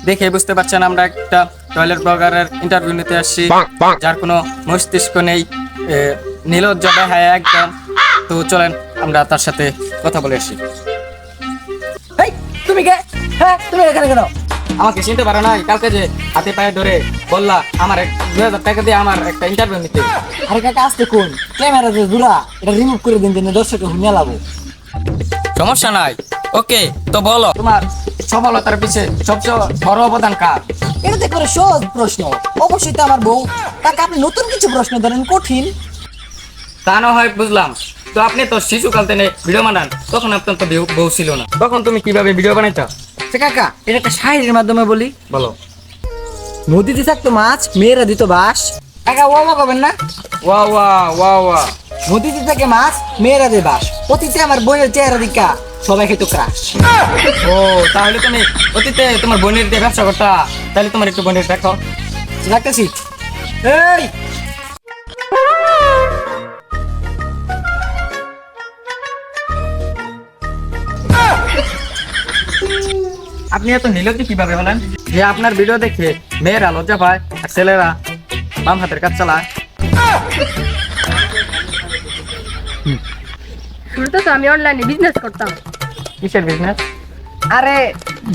দেখে বুঝতে পারছেন আমরা একটা টয়লেট ব্লগারের ইন্টারভিউ নিতে আসছি, যার কোনো মস্তিষ্ক নেই, নির্লজ্জ বেহায়া একদম। তো চলেন আমরা তার সাথে কথা বলে আসি। এই তুমি কে? হ্যাঁ তুমি এখানে কেন? আমাকে চিনতে পারো নাই? কালকে যে হাতে পায়ে ধরে বললা আমার 2000 টাকা দিয়ে আমার একটা ইন্টারভিউ নিতে। আরে কাকা আসতে কোন ক্যামেরা যে দূরা এটা রিমুভ করে দিন, দর্শকে হুনিয়া লাভ। সমস্যা নাই, ওকে। তো বলো তোমার সফলতার পিছে সবচেয়ে বড় অবদান কার? এটাতে করে সহজ প্রশ্ন, অবশ্যই তো আমার বউ। কাকা আপনি নতুন কিছু প্রশ্ন ধরেন কঠিন। তা না হয় বুঝলাম। তো আপনি তো শিশুকাল থেকে ভিডিও বানান, তখন আপনার তো বউ ছিল না, তখন তুমি কিভাবে ভিডিও বানাইতা? কাকা এটা একটা শায়েরির মাধ্যমে বলি। বলো। নদীতে থাকতো মাছ, মেয়েরা দিত বাস। কাকা ওয়া করবেন না? ওয়া ওয়া ওয়া ওয়া। নদীতে থাকে মাছ, মেয়েরা দেয় বাস। অতীতে আমার বোনের চেহারা দিকা সবাই খেতো ক্রাশ। ও তাহলে তুমি অতীতে তোমার বোনের দিয়ে ব্যবসা করতা, তাহলে তোমার একটু বোনের দেখো। রাখতেছি। এই আপনি এত নির্লজ্জ কিভাবে হলেন যে আপনার ভিডিও দেখে মেয়েরা লজ্জা পায় আর ছেলেরা বাম হাতের কাজ চালায়? শুরুতে তো আমি অনলাইনে বিজনেস করতাম। কিসের বিজনেস? আরে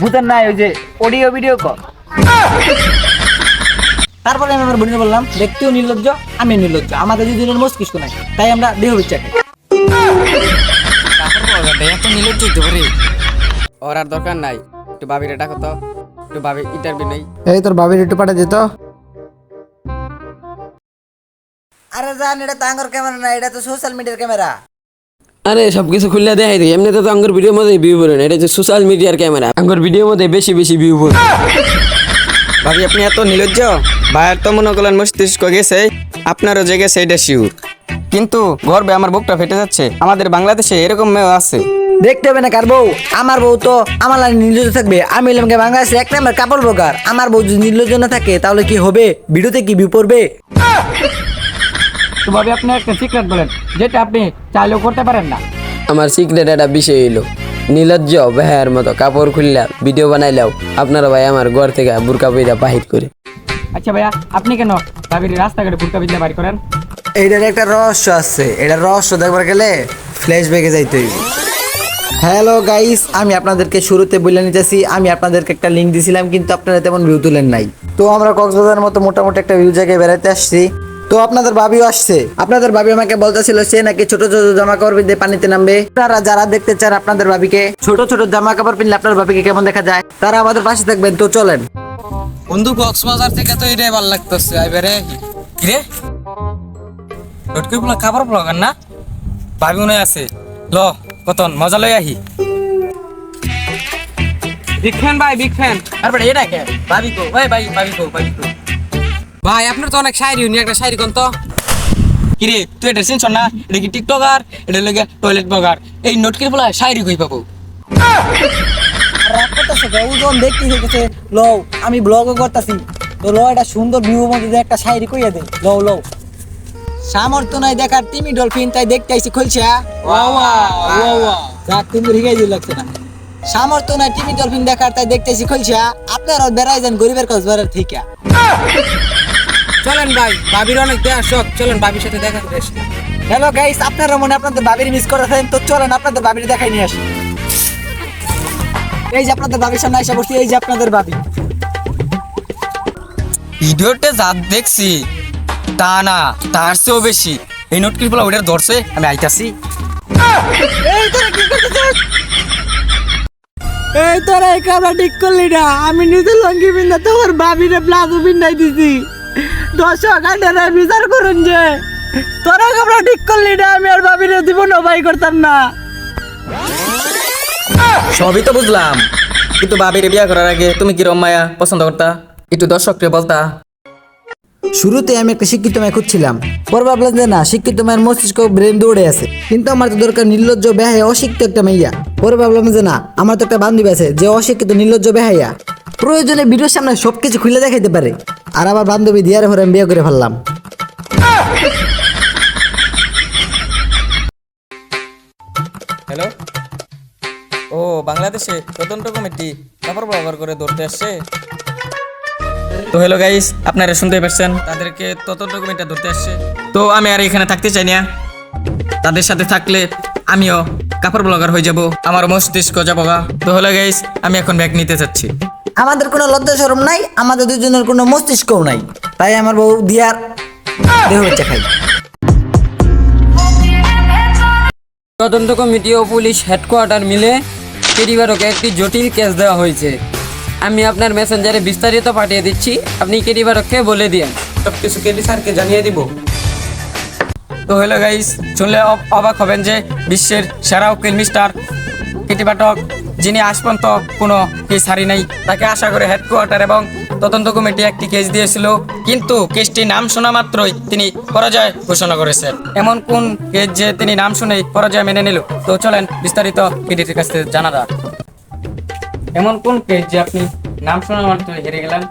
ভূতের নাই, ওই যে অডিও ভিডিও কল। তারপরে আমি আমার বোনকে বললাম দেখতেও নির্লজ্জ, আমি নির্লজ্জ, আমাদের দুজনের মস্তিষ্ক নাই, তাই আমরা দেহ বিচ্ছা খাই। এত নির্লজ্জ হইতে পারে? ওর আর দরকার নাই, একটু ভাবিরে ডাকো তো, একটু ভাবি ইন্টারভিউ নেই। এই তোর ভাবির একটু পাঠা দিত। আরে জান, এটা তো আঙ্গর ক্যামেরা না, এটা তো সোশ্যাল মিডিয়ার ক্যামেরা। আরে সবকিছু খুললে দেখাই দিই, এমনিতে তো আঙ্গুর ভিডিওর মধ্যে ভিউ পড়ে না, এটা হচ্ছে সোশ্যাল মিডিয়ার ক্যামেরা, আঙ্গুর ভিডিওর মধ্যে বেশি বেশি ভিউ পড়ে। ভাবি আপনি এত নির্লজ্জ? ভাইয়ের তো মনে করলেন মস্তিষ্ক গেছে, আপনারও যে গেছে এটা শিওর। কিন্তু গর্বে আমার বুকটা ফেটে যাচ্ছে, আমাদের বাংলাদেশে এরকম মেয়ে আছে। দেখতে হবে না কার বউ, আমার বউ তো আমার লাগে নির্লজ্জ থাকবে। আমি হলাম বাংলাদেশে এক নাম্বার কাপড় ব্লগার, আমার বউ যদি নির্লজ্জ না থাকে তাহলে কি হবে? ভিডিওতে কি ভিউ পড়বে? তো ভাবি আপনি একটা সিক্রেট বলেন যেটা আপনি চাইলেও করতে পারেন না। আমার সিক্রেট একটা বিষয় হইলো, নির্লজ্জ ভাইয়ের মতো কাপড় খুললা ভিডিও বানাইলেও আপনারা ভাই আমার ঘর থেকে বুরকা পয়দা বাহির করে। আচ্ছা ভাইয়া, আপনি কেন ভাবির রাস্তাঘাটে বুরকা বিদ্যা বাড়ি করেন? এইটার একটা রহস্য আছে, এটা রহস্য দেখবার গেলে ফ্ল্যাশ ব্যাকে যাইতে হইবে। হ্যালো গাইস, আমি আপনাদেরকে শুরুতে বলে নিতেছি, আমি আপনাদেরকে একটা লিঙ্ক দিছিলাম কিন্তু আপনারা তেমন ভিউ তুলেন নাই। তো আমরা কক্সবাজারের মতো মোটামুটি একটা ভিউ জায়গায় বেড়াতে আসছি। তো আপনাদের ভাবিও আসছে, আপনাদের ভাবি আমাকে বলতেছিল সে নাকি ছোট ছোট জামা কাপড় পিনতে পানিতে নামবে। আপনারা যারা দেখতে চান আপনাদের ভাবিকে ছোট ছোট জামা কাপড় পিনলে আপনার ভাবিকে কেমন দেখা যায়, তারা আমাদের পাশে থাকবেন। তো চলেন বন্ধু, কক্সবাজার থেকে তো এটাই ভালো লাগতেছে। এবারে কিরে লটকি খাবার ব্লগার না, ভাবি মনে আছে, ল কতন মজা লই আহি। বিগ ফ্যান ভাই, বিগ ফ্যান। তারপরে এটা কে ভাবি কো? ভাই ভাই ভাবি কো, ভাবি কো। ভাই আপনার তো অনেক শায়রি, উনি একটা শায়রি কোন তো। কিরে তুই এটা চিনছ না? এটা কি টিকটকার, এটা লাগে টয়লেট ব্লগার। এই নটকির বলা শায়রি কই পাবো? ওজন দেখতে হইতেছে লও, আমি ব্লগও করতেছি। তো ল এটা সুন্দর ভিউ মধ্যে একটা শায়রি কইয়া দে। লও লও, সামর্থ্য নাই দেখার তিমি ডলফিন, তাই দেখতে আইছি খুলছা। ওয়া ওয়া ওয়া ওয়া। যা তুমি হিগাই দিল লাগছে না। সামর্থ্য নাই তিমি ডলফিন দেখার, তাই দেখতে আইছি খুলছা। আপনারাও বেড়াই যান গরিবের কক্সবাজার থেকে। চলেন ভাই, ভাবির অনেক দেয়া শখ, চলেন ভাবির সাথে দেখা করে আসি। হ্যালো গাইস, আপনারা মনে আপনাদের ভাবির মিস করেছেন, তো চলেন আপনাদের ভাবির দেখাই নিয়ে আসি। এই যে আপনাদের ভাবির সামনে এসে বসছি, এই যে আপনাদের ভাবি। ভিডিওতে যা দেখছি তা না, তার চেয়েও বেশি এই নোটকির বলা ওইটা ধরছে। আমি আইতাছি। এই তোরা কি করতেছিস? এই তোরা এই কামরা ঠিক করলি না। আমি নিজে লঙ্গি বিন্দা তোমার ভাবিরে প্লাজো বিন্দাই দিছি। দর্শক আইনারা বিচার করুন যে তোরা কামরা ঠিক করলি না, আমি আর ভাবিরে দিব না, ভাই করতাম না। সবই তো বুঝলাম, কিন্তু ভাবির বিয়া করার আগে তুমি কি রম্মায়া পছন্দ করতা? একটু দর্শককে বলতা। শুরুতে আমি একটা শিক্ষিত মেয়ে খুঁজছিলাম, পরে ভাবলাম যে না, শিক্ষিত মেয়ের মস্তিষ্ক ব্রেন দৌড়ে আছে, কিন্তু আমার তো দরকার নির্লজ্জ বেহায়া অশিক্ষিত একটা মেইয়া। পরে ভাবলাম যে না, আমার তো একটা বান্ধবী আছে যে অশিক্ষিত নির্লজ্জ বেহায়া, প্রয়োজনে ভিডিওর সামনে সবকিছু খুলে দেখাইতে পারে। আর আমার বান্ধবী দিয়ারে ভরে আমি বিয়ে করে ফেললাম। হ্যালো, ও ও বাংলাদেশে তদন্ত কমিটি কাপড় ব্যবহার করে ধরতে আসছে। তো হ্যালো গাইস, আপনারা শুনতে পাচ্ছেন তাদেরকে তদন্ত কমিটি ধরতে আসছে। তো আমি আর এখানে থাকতে চাই না, তাদের সাথে থাকলে আমিও কাপড় ব্লগার হয়ে যাব, আমার মস্তিষ্ক যাবো গা। তো হ্যালো গাইস, আমি এখন ব্যাগ নিতে চাচ্ছি। আমাদের কোনো লজ্জা শরম নাই, আমাদের দুজনের কোনো মস্তিষ্কও নাই, তাই আমার বউ দিয়ার দেহ হচ্ছে খাই। তদন্ত কমিটি ও পুলিশ হেডকোয়ার্টার মিলে কেডিবারকে একটি জটিল কেস দেওয়া হয়েছে। আমি আপনার মেসেঞ্জারে বিস্তারিত পাঠিয়ে দিচ্ছি, আপনি কেডিবারককে বলে দিন। সব কিছু কেডি স্যারকে জানিয়ে দিব। তো হ্যালো গাইস, শুনলে অবাক হবেন যে বিশ্বের সেরা উকিল মিস্টার কেটি পাঠক, যিনি আজ পর্যন্ত কোনো কেস হারি নাই, তাকে আশা করে হেডকোয়ার্টার এবং তদন্ত কমিটি একটি কেস দিয়েছিল, কিন্তু কেসটির নাম শোনা মাত্রই তিনি পরাজয় ঘোষণা করেছেন। এমন কোন কেস যে তিনি নাম শুনেই পরাজয় মেনে নিল? তো চলেন বিস্তারিত কেটির কাছ থেকে জানা যাক। এমন কোন কেস যে আপনি নাম শোনা মাত্রই হেরে গেলেন?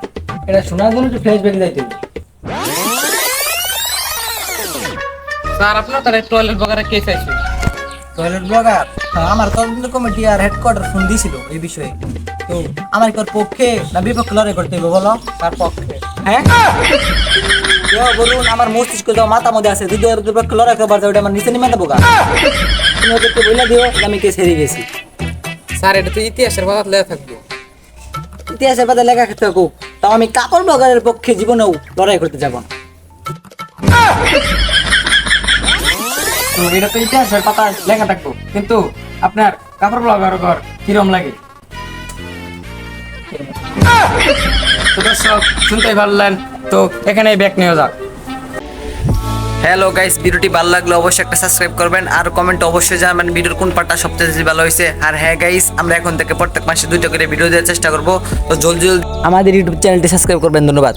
এটা শোনার জন্য একটু ফ্ল্যাশ ব্যাগে যাইতে হবে। স্যার আপনার তার টয়লেট বগারে কেস আছে। টয়লেট ব্লগার, আমার তদন্ত কমিটি আর হেডকোয়ার্টার ফোন দিয়েছিল এই বিষয়ে। তো আমার কি ওর পক্ষে না বিপক্ষে লড়াই করতে হবে বলো? তার পক্ষে। হ্যাঁ কেউ বলুন, আমার মস্তিষ্ক যাও মাথা মধ্যে আছে, যদি ওর বিপক্ষে লড়াই করবার যাও, ওটা আমার নিচে নেমে দেবো গা। তুমি ওদেরকে বলে দিও যে আমি কেস হেরে গেছি। স্যার এটা তো ইতিহাসের পাতা লেখা থাকবে। ইতিহাসের পাতা লেখা থাকুক, তাও আমি কাপড় ব্লগারের পক্ষে জীবনেও লড়াই করতে যাব না। তো এটা তো ইতিহাসের পাতা লেখা থাকবো, কিন্তু আপনার কাপড় ব্লগার ঘর কিরম লাগে? তো দর্শক শুনতেই পারলেন, তো এখানে ব্যাক নিয়ে যাক। হ্যালো গাইস, ভিডিওটি ভালো লাগলে অবশ্যই একটা সাবস্ক্রাইব করবেন আর কমেন্টে অবশ্যই জানাবেন ভিডিওর কোন পার্টটা সবচেয়ে বেশি ভালো হয়েছে। আর হ্যাঁ গাইস, আমরা এখন থেকে প্রত্যেক মাসে 2টা করে ভিডিও দেওয়ার চেষ্টা করব। তো জলদি জলদি আমাদের ইউটিউব চ্যানেলটি সাবস্ক্রাইব করবেন। ধন্যবাদ।